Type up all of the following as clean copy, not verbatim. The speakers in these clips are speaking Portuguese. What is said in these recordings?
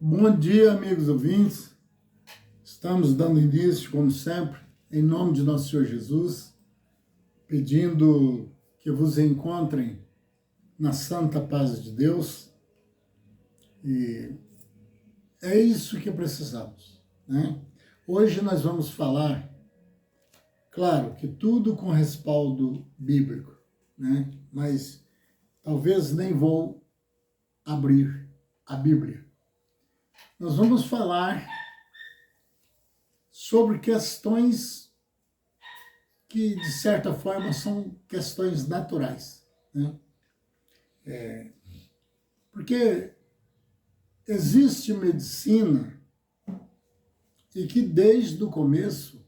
Bom dia, amigos ouvintes. Estamos dando início, como sempre, em nome de nosso Senhor Jesus, pedindo que vos encontrem na santa paz de Deus. E é isso que precisamos, né? Hoje nós vamos falar, claro, que tudo com respaldo bíblico, né? Mas talvez nem vou abrir a Bíblia. Nós vamos falar sobre questões que, de certa forma, são questões naturais, né? Porque existe medicina e que desde o começo,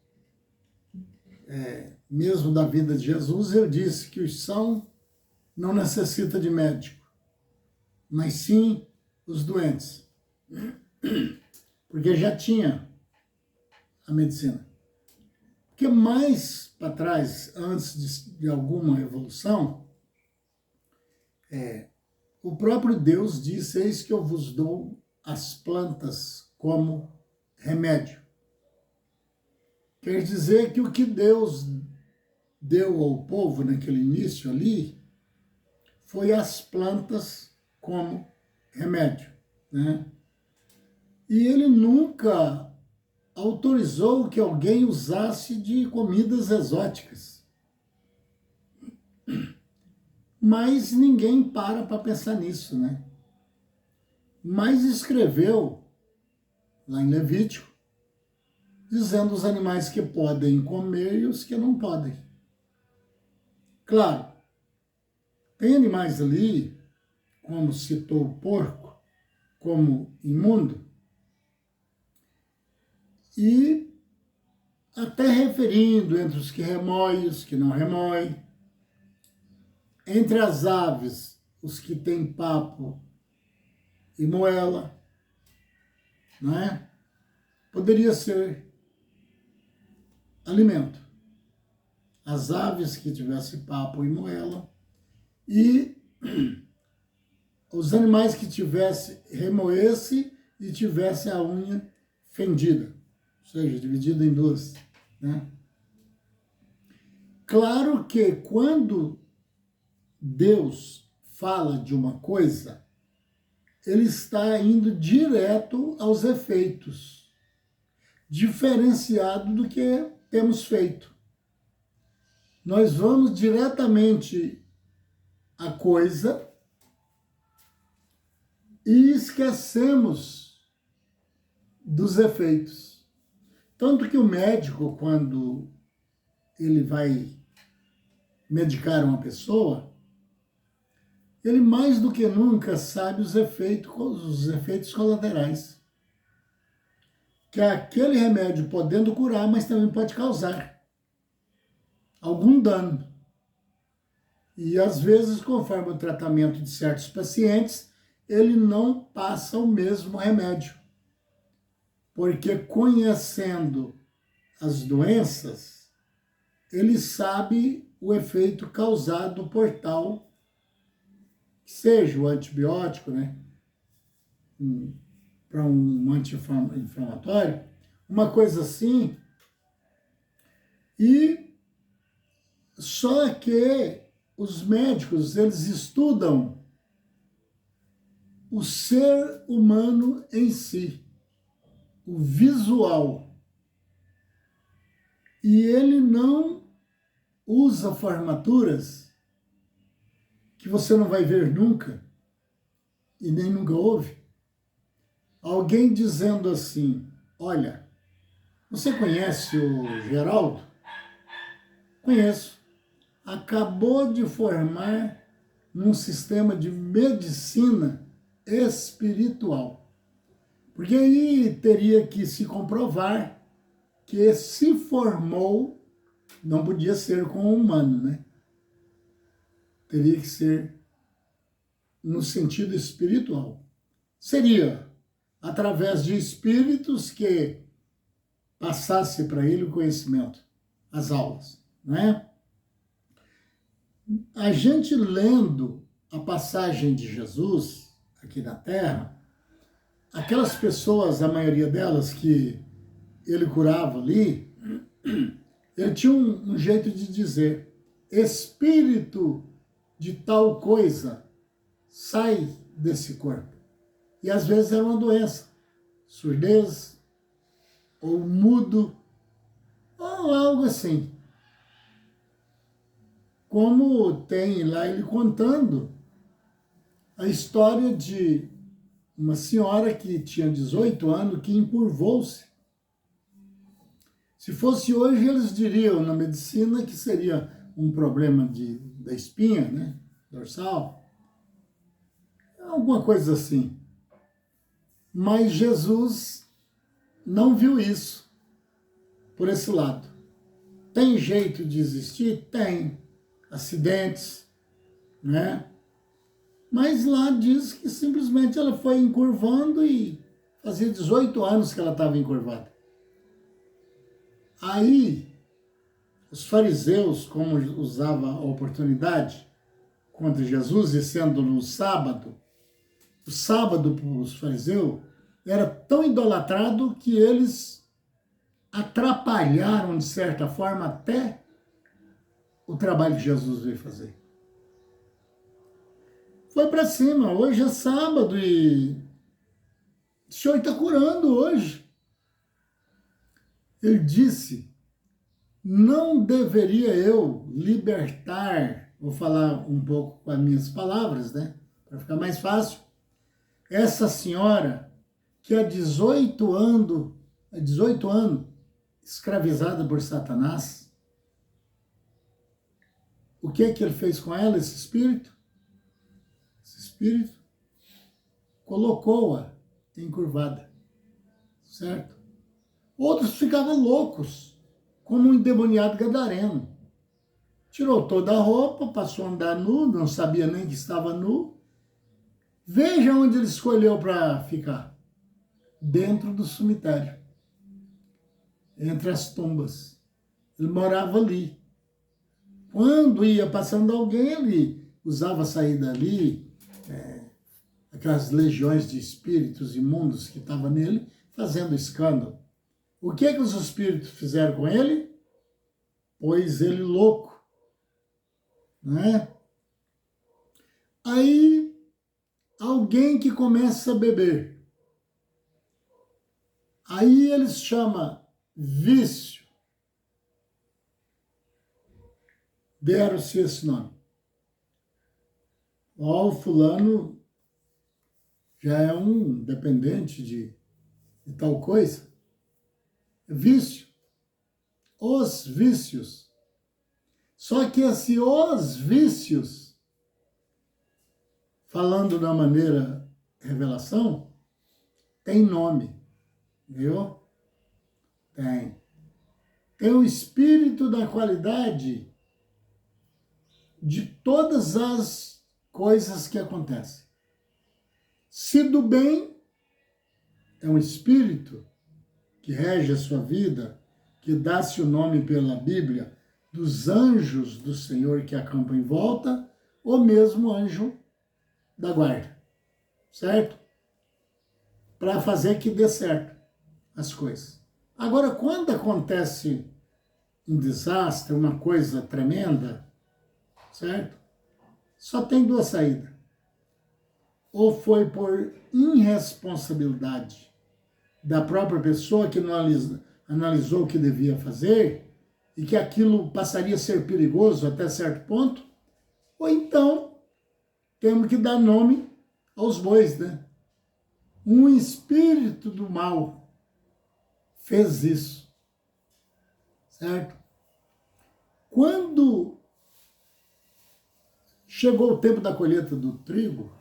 mesmo da vida de Jesus, ele disse que os sãos não necessitam de médico, mas sim os doentes, porque já tinha a medicina. Porque mais para trás, antes de alguma evolução, o próprio Deus disse: eis que eu vos dou as plantas como remédio. Quer dizer que o que Deus deu ao povo naquele início ali foi as plantas como remédio, né? E ele nunca autorizou que alguém usasse de comidas exóticas. Mas ninguém para pensar nisso, né? Mas escreveu, lá em Levítico, dizendo os animais que podem comer e os que não podem. Claro, tem animais ali, como citou o porco, como imundo, e até referindo entre os que remoem e os que não remoem, entre as aves, os que têm papo e moela, não é? Poderia ser alimento. As aves que tivessem papo e moela e os animais que tivessem, remoesse e tivesse a unha fendida, ou seja, dividida em duas, né? Claro que quando Deus fala de uma coisa, ele está indo direto aos efeitos, diferenciado do que temos feito. Nós vamos diretamente à coisa e esquecemos dos efeitos. Tanto que o médico, quando ele vai medicar uma pessoa, ele mais do que nunca sabe os efeitos colaterais. Que é aquele remédio podendo curar, mas também pode causar algum dano. E às vezes, conforme o tratamento de certos pacientes, ele não passa o mesmo remédio. Porque conhecendo as doenças, ele sabe o efeito causado por tal, que seja o antibiótico, né? Para um anti-inflamatório, uma coisa assim. E só que os médicos, eles estudam o ser humano em si, o visual. E ele não usa formaturas que você não vai ver nunca e nem nunca ouve. Alguém dizendo assim: olha, você conhece o Geraldo? Conheço. Acabou de formar num sistema de medicina espiritual. Porque aí teria que se comprovar que se formou, não podia ser com um humano, né? Teria que ser no sentido espiritual. Seria através de espíritos que passasse para ele o conhecimento, as aulas, né? A gente lendo a passagem de Jesus aqui na Terra, aquelas pessoas, a maioria delas que ele curava ali, ele tinha um jeito de dizer: espírito de tal coisa sai desse corpo. E às vezes era uma doença, surdez, ou mudo, ou algo assim. Como tem lá ele contando a história de uma senhora que tinha 18 anos que encurvou-se. Se fosse hoje, eles diriam na medicina que seria um problema da espinha, né? Dorsal, alguma coisa assim. Mas Jesus não viu isso por esse lado. Tem jeito de existir? Tem. Acidentes, né? Mas lá diz que simplesmente ela foi encurvando e fazia 18 anos que ela estava encurvada. Aí, os fariseus, como usava a oportunidade contra Jesus, e sendo no sábado, o sábado para os fariseus era tão idolatrado que eles atrapalharam, de certa forma, até o trabalho que Jesus veio fazer. Foi para cima, hoje é sábado e o Senhor está curando hoje. Ele disse: não deveria eu libertar, vou falar um pouco com as minhas palavras, né? Para ficar mais fácil. Essa senhora que há 18 anos, escravizada por Satanás, o que ele fez com ela, esse espírito? Esse espírito colocou-a encurvada, certo? Outros ficavam loucos, como um endemoniado gadareno. Tirou toda a roupa, passou a andar nu, não sabia nem que estava nu. Veja onde ele escolheu para ficar. Dentro do cemitério. Entre as tumbas. Ele morava ali. Quando ia passando alguém, ele usava a saída ali, aquelas legiões de espíritos imundos que estavam nele, fazendo escândalo. O que os espíritos fizeram com ele? Pôs ele louco, né? Aí, alguém que começa a beber. Aí eles chamam vício. Deram-se esse nome. Ó, o fulano já é um dependente de tal coisa. Vício. Os vícios. Só que os vícios, falando da maneira revelação, tem nome. Viu? Tem. Tem o espírito da qualidade de todas as coisas que acontecem. Se do bem, é um espírito que rege a sua vida, que dá-se o nome pela Bíblia dos anjos do Senhor que acampam em volta, ou mesmo anjo da guarda, certo? Para fazer que dê certo as coisas. Agora, quando acontece um desastre, uma coisa tremenda, certo? Só tem duas saídas. Ou foi por irresponsabilidade da própria pessoa que não analisou o que devia fazer e que aquilo passaria a ser perigoso até certo ponto, ou então temos que dar nome aos bois, né? Um espírito do mal fez isso, certo? Quando chegou o tempo da colheita do trigo,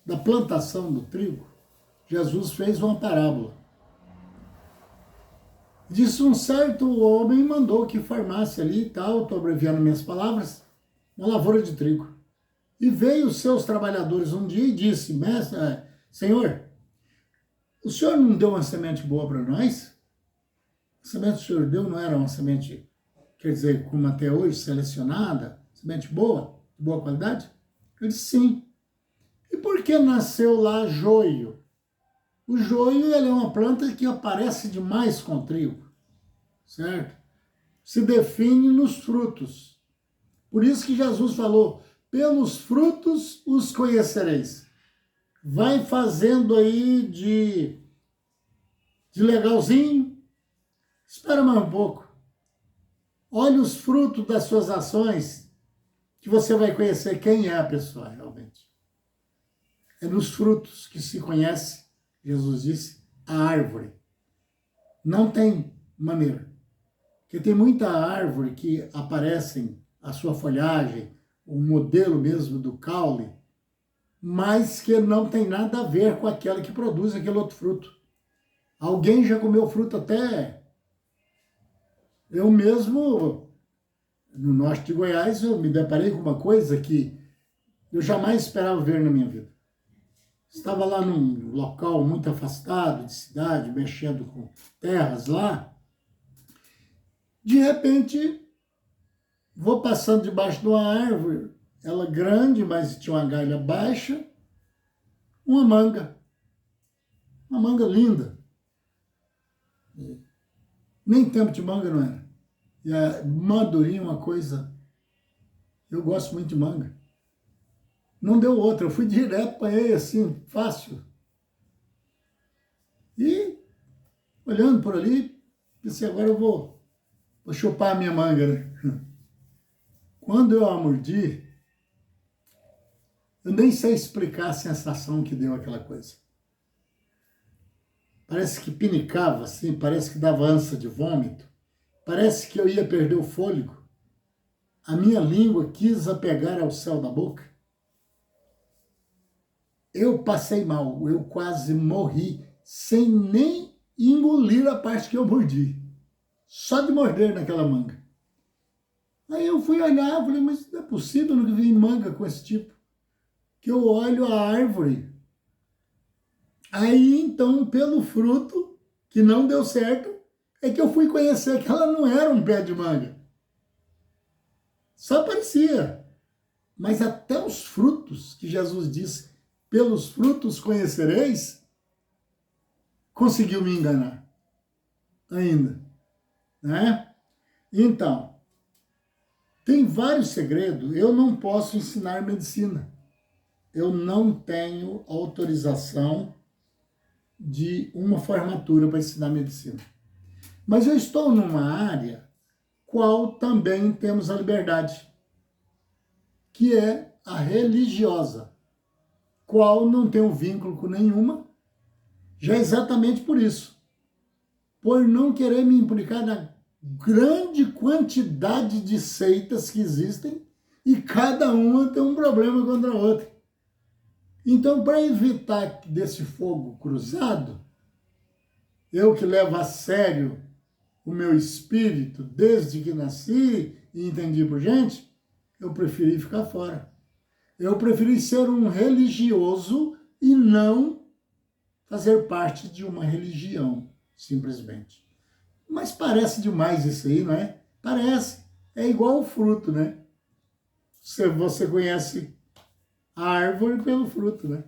da plantação do trigo, Jesus fez uma parábola. Disse: um certo homem mandou que formasse ali e tal, estou abreviando minhas palavras, uma lavoura de trigo. E veio os seus trabalhadores um dia e disse: mestre, Senhor, o senhor não deu uma semente boa para nós? A semente que o senhor deu não era uma semente, quer dizer, como até hoje, selecionada, semente boa, de boa qualidade? Eu disse: sim. E por que nasceu lá joio? O joio ele é uma planta que aparece demais com o trigo, certo? Se define nos frutos. Por isso que Jesus falou, pelos frutos os conhecereis. Vai fazendo aí de legalzinho, espera mais um pouco. Olhe os frutos das suas ações, que você vai conhecer quem é a pessoa realmente. É nos frutos que se conhece, Jesus disse, a árvore. Não tem maneira. Porque tem muita árvore que aparecem a sua folhagem, o modelo mesmo do caule, mas que não tem nada a ver com aquela que produz aquele outro fruto. Alguém já comeu fruto até... Eu mesmo, no norte de Goiás, eu me deparei com uma coisa que eu jamais esperava ver na minha vida. Estava lá num local muito afastado de cidade, mexendo com terras lá. De repente, vou passando debaixo de uma árvore, ela grande, mas tinha uma galha baixa, uma manga linda. Nem tempo de manga não era. E a madurinha, uma coisa... Eu gosto muito de manga. Não deu outra, eu fui direto, apanhei assim, fácil. E, olhando por ali, pensei, agora eu vou chupar a minha manga, né? Quando eu a mordi, eu nem sei explicar a sensação que deu aquela coisa. Parece que pinicava, assim, parece que dava ânsia de vômito. Parece que eu ia perder o fôlego. A minha língua quis apegar ao céu da boca. Eu passei mal, eu quase morri, sem nem engolir a parte que eu mordi. Só de morder naquela manga. Aí eu fui olhar, falei, mas não é possível, eu nunca vi manga com esse tipo. Que eu olho a árvore. Aí, então, pelo fruto, que não deu certo, é que eu fui conhecer que ela não era um pé de manga. Só parecia. Mas até os frutos, que Jesus disse, pelos frutos conhecereis, conseguiu me enganar. Ainda. Né? Então, tem vários segredos. Eu não posso ensinar medicina. Eu não tenho autorização de uma formatura para ensinar medicina. Mas eu estou numa área qual também temos a liberdade, que é a religiosa, qual não tenho vínculo com nenhuma, já exatamente por isso, por não querer me implicar na grande quantidade de seitas que existem e cada uma tem um problema contra a outra. Então, para evitar desse fogo cruzado, eu que levo a sério o meu espírito desde que nasci e entendi por gente, eu preferi ficar fora. Eu preferi ser um religioso e não fazer parte de uma religião, simplesmente. Mas parece demais isso aí, não é? Parece. É igual o fruto, né? Você conhece a árvore pelo fruto, né?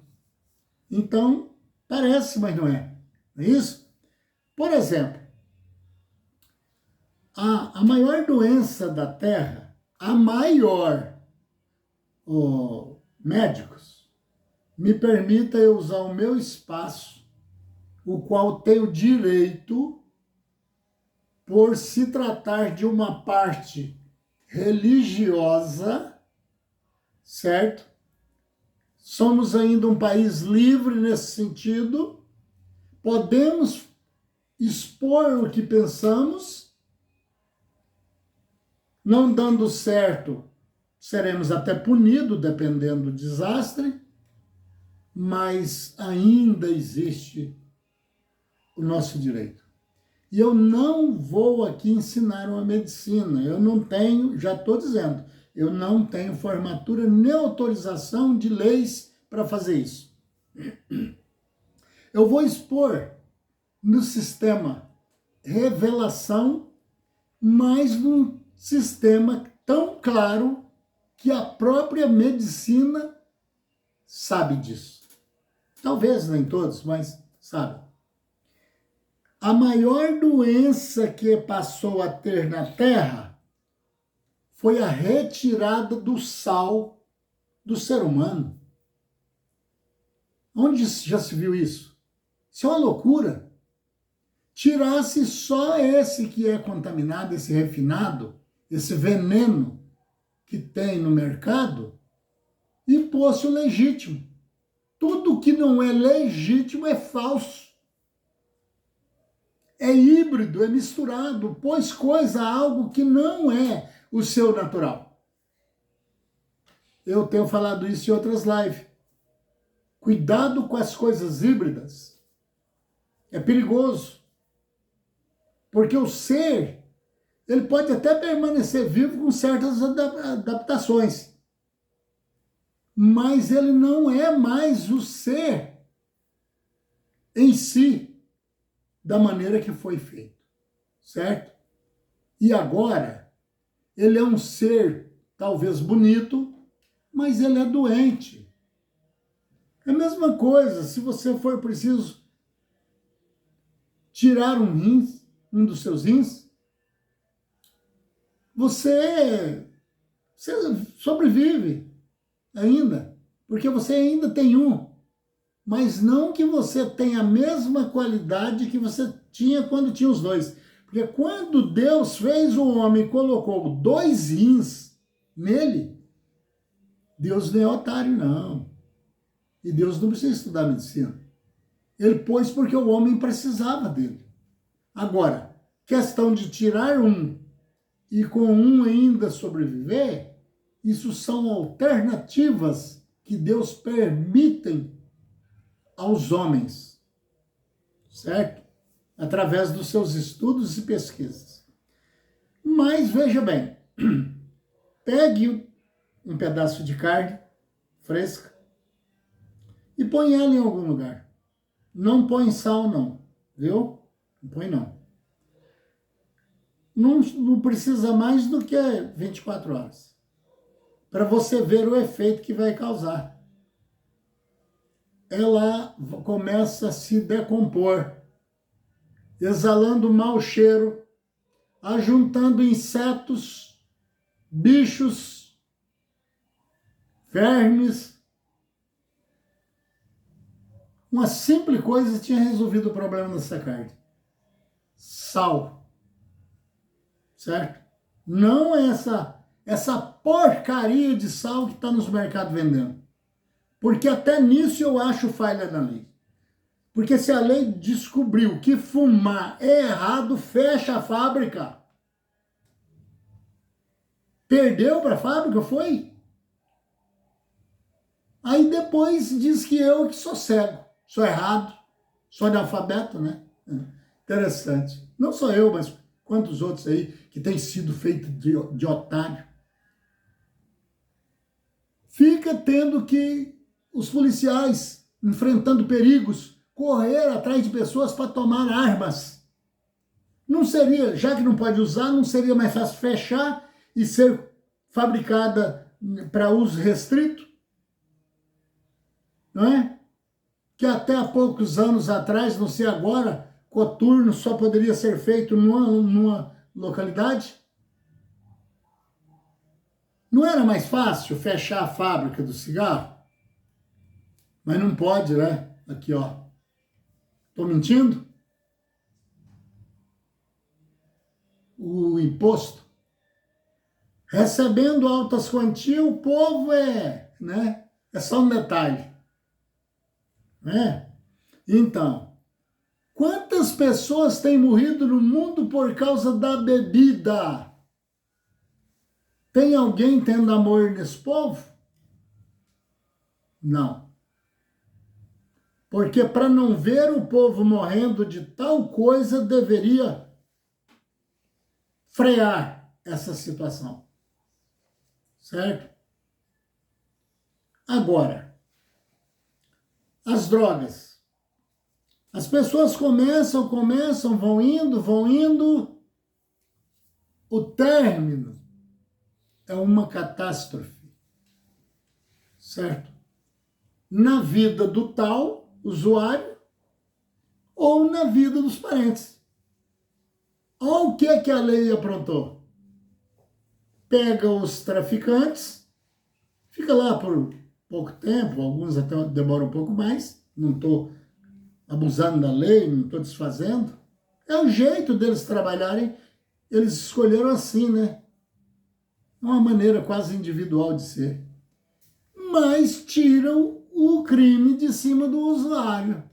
Então, parece, mas não é. Não é isso? Por exemplo, a maior doença da Terra, a maior, médicos, me permita eu usar o meu espaço, o qual tenho direito, por se tratar de uma parte religiosa, certo? Somos ainda um país livre nesse sentido, podemos expor o que pensamos, não dando certo, seremos até punidos, dependendo do desastre, mas ainda existe o nosso direito. E eu não vou aqui ensinar uma medicina, eu não tenho, já estou dizendo, eu não tenho formatura nem autorização de leis para fazer isso. Eu vou expor no sistema revelação, mas num sistema tão claro que a própria medicina sabe disso. Talvez nem todos, mas sabe? A maior doença que passou a ter na Terra foi a retirada do sal do ser humano. Onde já se viu isso? Isso é uma loucura. Tirasse só esse que é contaminado, esse refinado, esse veneno que tem no mercado, e pôs o legítimo. Tudo que não é legítimo é falso. É híbrido, é misturado, pôs coisa a algo que não é o seu natural. Eu tenho falado isso em outras lives. Cuidado com as coisas híbridas. É perigoso. Porque o ser, ele pode até permanecer vivo com certas adaptações. Mas ele não é mais o ser em si, da maneira que foi feito, certo? E agora, ele é um ser talvez bonito, mas ele é doente. É a mesma coisa, se você for preciso tirar um dos seus rins, você sobrevive ainda, porque você ainda tem um. Mas não que você tenha a mesma qualidade que você tinha quando tinha os dois. Porque quando Deus fez o homem e colocou 2 rins nele, Deus não é otário, não. E Deus não precisa estudar medicina. Ele pôs porque o homem precisava dele. Agora, questão de tirar um e com um ainda sobreviver, isso são alternativas que Deus permitem aos homens, certo? Através dos seus estudos e pesquisas. Mas veja bem, pegue um pedaço de carne fresca e põe ela em algum lugar. Não põe sal não, viu? Não põe não. Não precisa mais do que 24 horas para você ver o efeito que vai causar. Ela começa a se decompor, exalando mau cheiro, ajuntando insetos, bichos, vermes. Uma simples coisa tinha resolvido o problema dessa carne. Sal. Certo? Não é essa porcaria de sal que está nos mercados vendendo. Porque até nisso eu acho falha na lei. Porque se a lei descobriu que fumar é errado, fecha a fábrica. Perdeu para a fábrica, foi? Aí depois diz que eu que sou cego, sou errado, sou analfabeto, né? Interessante. Não só eu, mas quantos outros aí que têm sido feitos de otário. Fica tendo que os policiais, enfrentando perigos, correr atrás de pessoas para tomar armas. Não seria, já que não pode usar, não seria mais fácil fechar e ser fabricada para uso restrito? Não é? Que até há poucos anos atrás, não sei agora, coturno só poderia ser feito numa localidade? Não era mais fácil fechar a fábrica do cigarro? Mas não pode, né? Aqui, ó. Tô mentindo? O imposto. Recebendo altas quantias, o povo né? É só um detalhe. Né? Então, quantas pessoas têm morrido no mundo por causa da bebida? Tem alguém tendo amor nesse povo? Não. Porque para não ver o povo morrendo de tal coisa, deveria frear essa situação. Certo? Agora, as drogas. As pessoas começam, vão indo. O término é uma catástrofe. Certo? Na vida do tal usuário ou na vida dos parentes. Olha o que a lei aprontou. Pega os traficantes, fica lá por pouco tempo, alguns até demoram um pouco mais, não estou abusando da lei, não estou desfazendo. É o jeito deles trabalharem, eles escolheram assim, né? É uma maneira quase individual de ser. Mas tiram o crime de cima do usuário.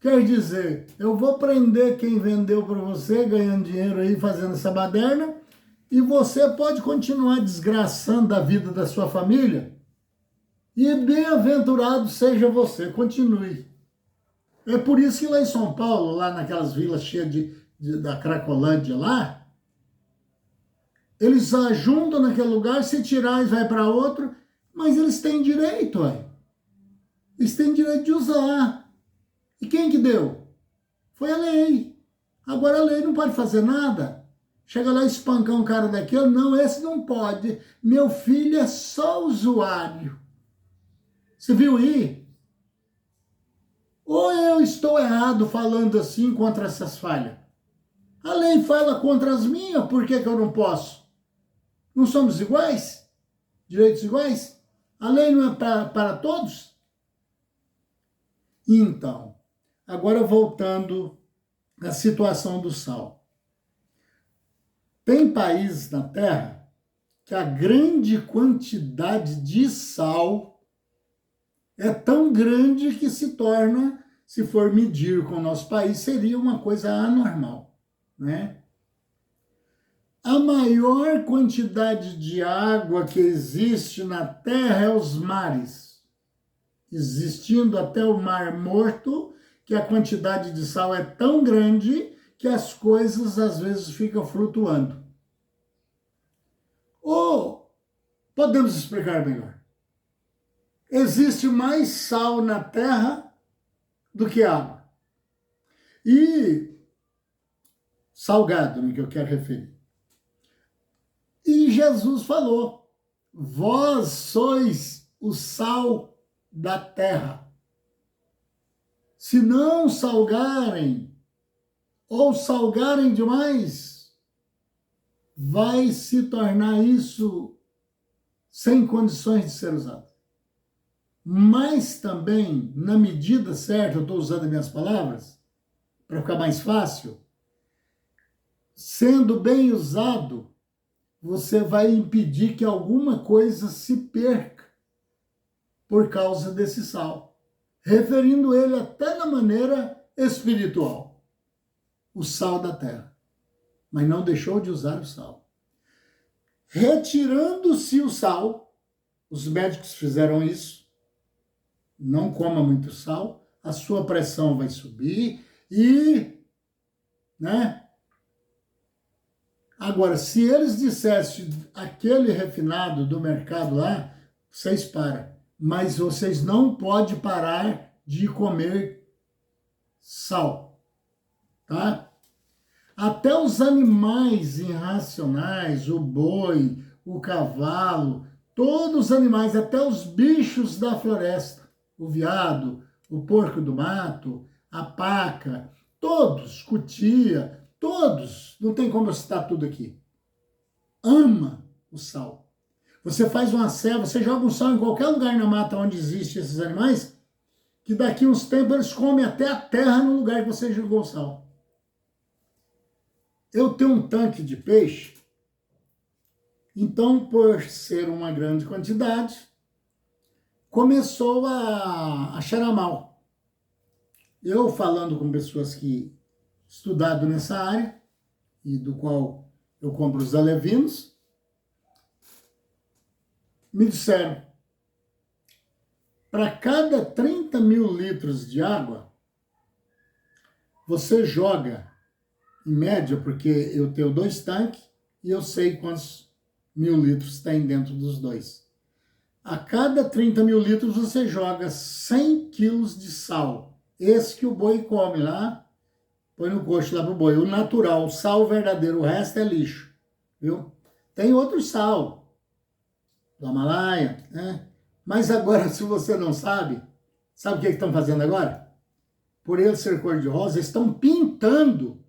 Quer dizer, eu vou prender quem vendeu para você, ganhando dinheiro aí, fazendo essa baderna, e você pode continuar desgraçando a vida da sua família. E bem-aventurado seja você, continue. É por isso que lá em São Paulo, lá naquelas vilas cheias da Cracolândia lá, eles ajuntam naquele lugar, se tirar, eles vai para outro, mas eles têm direito, aí. Eles têm direito de usar. E quem que deu? Foi a lei. Agora a lei não pode fazer nada. Chega lá e espancar um cara daquele, não, esse não pode. Meu filho é só usuário. Você viu aí? Ou eu estou errado falando assim contra essas falhas? A lei fala contra as minhas, por que eu não posso? Não somos iguais? Direitos iguais? A lei não é para todos? Então, agora voltando à situação do sal. Tem países na Terra que a grande quantidade de sal é tão grande que se torna, se for medir com o nosso país, seria uma coisa anormal, né? A maior quantidade de água que existe na Terra é os mares, existindo até o Mar Morto, que a quantidade de sal é tão grande que as coisas às vezes ficam flutuando. Ou podemos explicar melhor. Existe mais sal na Terra do que água. E salgado, no que eu quero referir. E Jesus falou: vós sois o sal da terra. Se não salgarem, ou salgarem demais, vai se tornar isso sem condições de ser usado. Mas também, na medida certa, eu estou usando as minhas palavras, para ficar mais fácil, sendo bem usado, você vai impedir que alguma coisa se perca por causa desse sal, referindo ele até na maneira espiritual, o sal da terra, mas não deixou de usar o sal. Retirando-se o sal, os médicos fizeram isso, não coma muito sal, a sua pressão vai subir e, né? Agora, se eles dissessem aquele refinado do mercado lá, vocês param. Mas vocês não podem parar de comer sal, tá? Até os animais irracionais, o boi, o cavalo, todos os animais, até os bichos da floresta, o veado, o porco do mato, a paca, todos, cutia, todos, não tem como eu citar tudo aqui, ama o sal. Você faz uma selva, você joga um sal em qualquer lugar na mata onde existem esses animais, que daqui uns tempos eles comem até a terra no lugar que você jogou o sal. Eu tenho um tanque de peixe, então, por ser uma grande quantidade, começou a cheirar mal. Eu falando com pessoas que estudado nessa área, e do qual eu compro os alevinos, me disseram, para cada 30 mil litros de água, você joga, em média, porque eu tenho 2 tanques, e eu sei quantos mil litros tem dentro dos dois. A cada 30 mil litros, você joga 100 quilos de sal. Esse que o boi come lá, põe no coxo lá pro boi. O natural, o sal verdadeiro, o resto é lixo, viu? Tem outro sal, do Himalaia, né? Mas agora, se você não sabe, sabe o que estão fazendo agora? por ele ser cor-de-rosa, estão pintando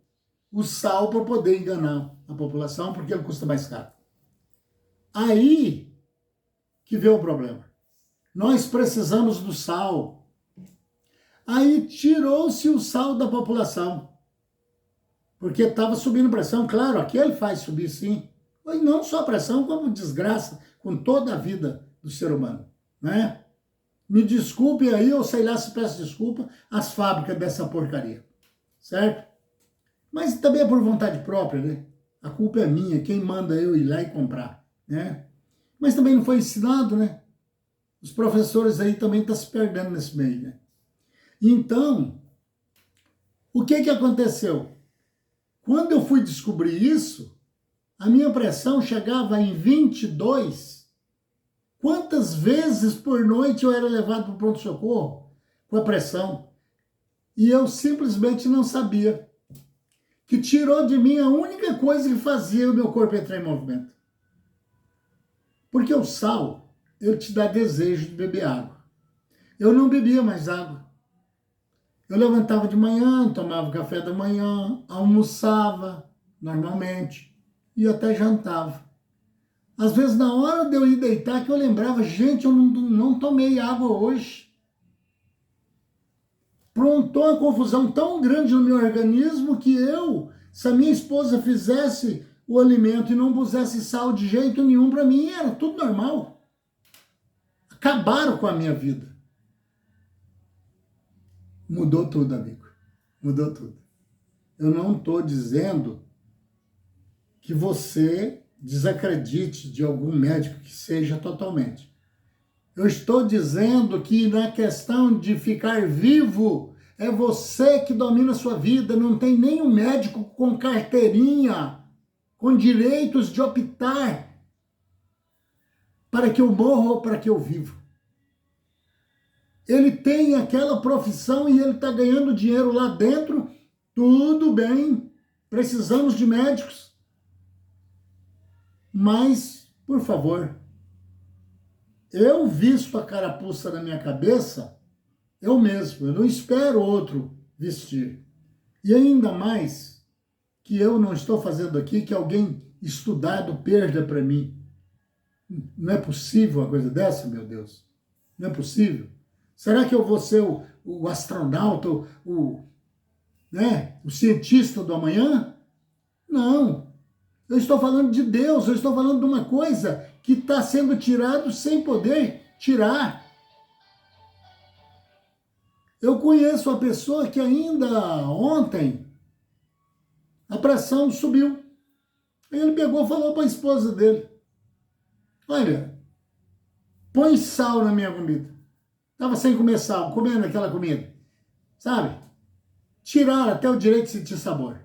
o sal para poder enganar a população, porque ele custa mais caro. Aí que vê o problema. Nós precisamos do sal. Aí tirou-se o sal da população, porque estava subindo pressão. Claro, aquele faz subir sim, mas não só a pressão, como desgraça com toda a vida do ser humano, né? Me desculpe aí, eu sei lá se peço desculpa às fábricas dessa porcaria, certo? Mas também é por vontade própria, né? A culpa é minha, quem manda eu ir lá e comprar, né? Mas também não foi ensinado, né? Os professores aí também estão se perdendo nesse meio, né? Então, o que aconteceu? Quando eu fui descobrir isso, a minha pressão chegava em 22. Quantas vezes por noite eu era levado para o pronto-socorro com a pressão? E eu simplesmente não sabia. Que tirou de mim a única coisa que fazia o meu corpo entrar em movimento. Porque o sal, ele te dá desejo de beber água. Eu não bebia mais água. Eu levantava de manhã, tomava café da manhã, almoçava normalmente e até jantava. Às vezes, na hora de eu ir deitar, que eu lembrava, gente, eu não tomei água hoje. Prontou uma confusão tão grande no meu organismo que se a minha esposa fizesse o alimento e não pusesse sal de jeito nenhum, para mim era tudo normal. Acabaram com a minha vida. Mudou tudo, amigo. Mudou tudo. Eu não estou dizendo que você desacredite de algum médico que seja totalmente. Eu estou dizendo que na questão de ficar vivo, é você que domina a sua vida, não tem nenhum médico com carteirinha, com direitos de optar para que eu morra ou para que eu viva. Ele tem aquela profissão e ele está ganhando dinheiro lá dentro, tudo bem, precisamos de médicos. Mas, por favor, eu visto a carapuça na minha cabeça, eu mesmo, eu não espero outro vestir. E ainda mais que eu não estou fazendo aqui que alguém estudado perda para mim. Não é possível uma coisa dessa, meu Deus? Não é possível? Será que eu vou ser o astronauta, o cientista do amanhã? Não. Eu estou falando de Deus, eu estou falando de uma coisa que está sendo tirado sem poder tirar. Eu conheço uma pessoa que ainda ontem a pressão subiu. Aí ele pegou e falou para a esposa dele: olha, põe sal na minha comida. Estava sem comer sal, comendo aquela comida. Sabe? Tiraram até o direito de sentir sabor.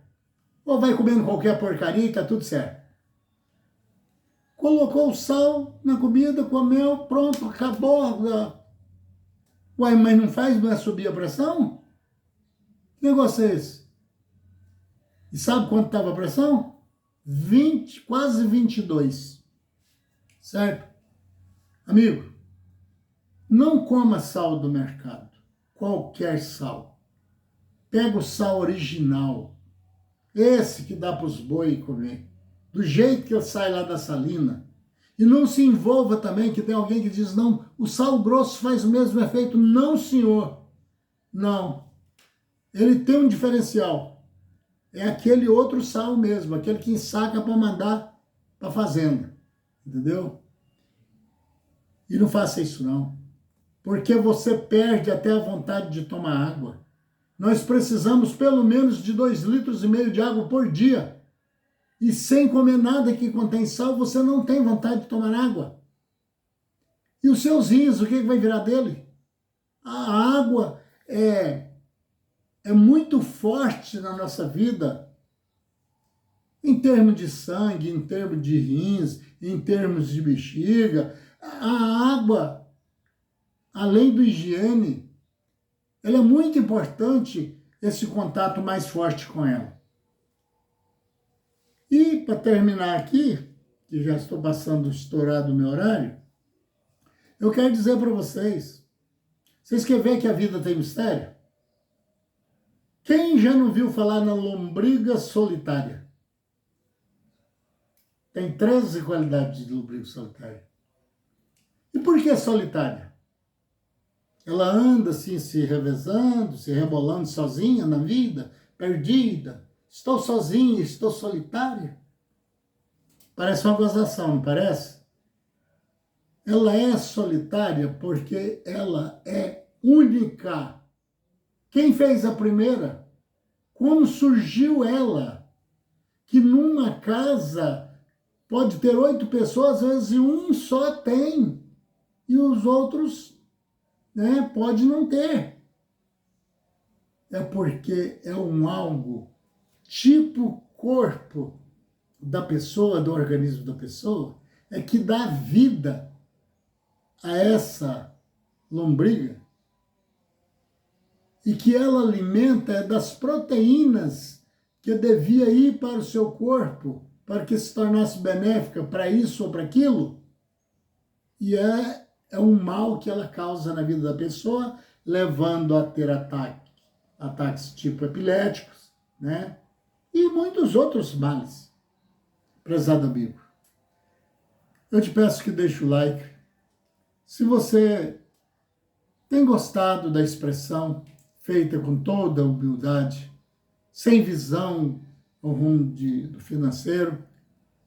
Ou vai comendo qualquer porcaria e tá tudo certo. Colocou o sal na comida, comeu, pronto, acabou. Uai, mas não faz mais subir a pressão? Que negócio é esse? E sabe quanto estava a pressão? 20, quase 22. Certo? Amigo, não coma sal do mercado. Qualquer sal. Pega o sal original. Esse que dá para os boi comer. Do jeito que ele sai lá da salina. E não se envolva também que tem alguém que diz, não, o sal grosso faz o mesmo efeito. Não, senhor. Não. Ele tem um diferencial. É aquele outro sal mesmo, aquele que ensaca para mandar para a fazenda. Entendeu? E não faça isso não. Porque você perde até a vontade de tomar água. Nós precisamos pelo menos de 2,5 litros de água por dia. E sem comer nada que contém sal, você não tem vontade de tomar água. E os seus rins, o que vai virar dele? A água é muito forte na nossa vida, em termos de sangue, em termos de rins, em termos de bexiga. A água, além do higiene, ela é muito importante, esse contato mais forte com ela. E, para terminar aqui, que já estou passando estourado o meu horário, eu quero dizer para vocês querem ver que a vida tem mistério? Quem já não viu falar na lombriga solitária? Tem 13 qualidades de lombriga solitária. E por que solitária? Ela anda assim, se revezando, se rebolando sozinha na vida, perdida. Estou sozinha, estou solitária. Parece uma gozação, não parece? Ela é solitária porque ela é única. Quem fez a primeira? Como surgiu ela? Que numa casa pode ter 8 pessoas, às vezes um só tem. E os outros, né, pode não ter. É porque é algo tipo corpo da pessoa, do organismo da pessoa, é que dá vida a essa lombriga. E que ela alimenta das proteínas que devia ir para o seu corpo, para que se tornasse benéfica para isso ou para aquilo. E é um mal que ela causa na vida da pessoa, levando a ter ataques tipo epiléticos, né? E muitos outros males. Prezado amigo, eu te peço que deixe o like. Se você tem gostado da expressão feita com toda a humildade, sem visão ao rumo do financeiro,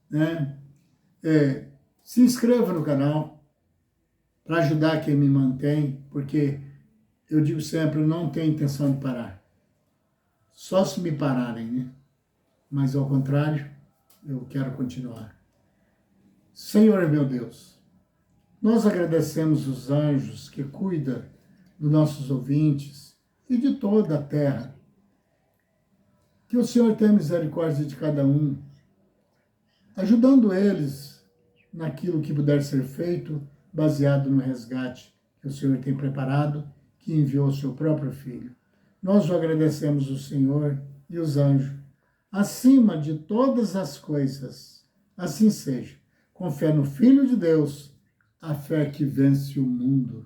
né? Se inscreva no canal para ajudar quem me mantém, porque eu digo sempre, eu não tenho intenção de parar. Só se me pararem, né? Mas ao contrário, eu quero continuar. Senhor meu Deus, nós agradecemos os anjos que cuidam dos nossos ouvintes e de toda a terra. Que o Senhor tenha misericórdia de cada um, ajudando eles naquilo que puder ser feito, baseado no resgate que o Senhor tem preparado, que enviou o seu próprio Filho. Nós o agradecemos, o Senhor e os anjos, acima de todas as coisas. Assim seja, com fé no Filho de Deus, a fé que vence o mundo.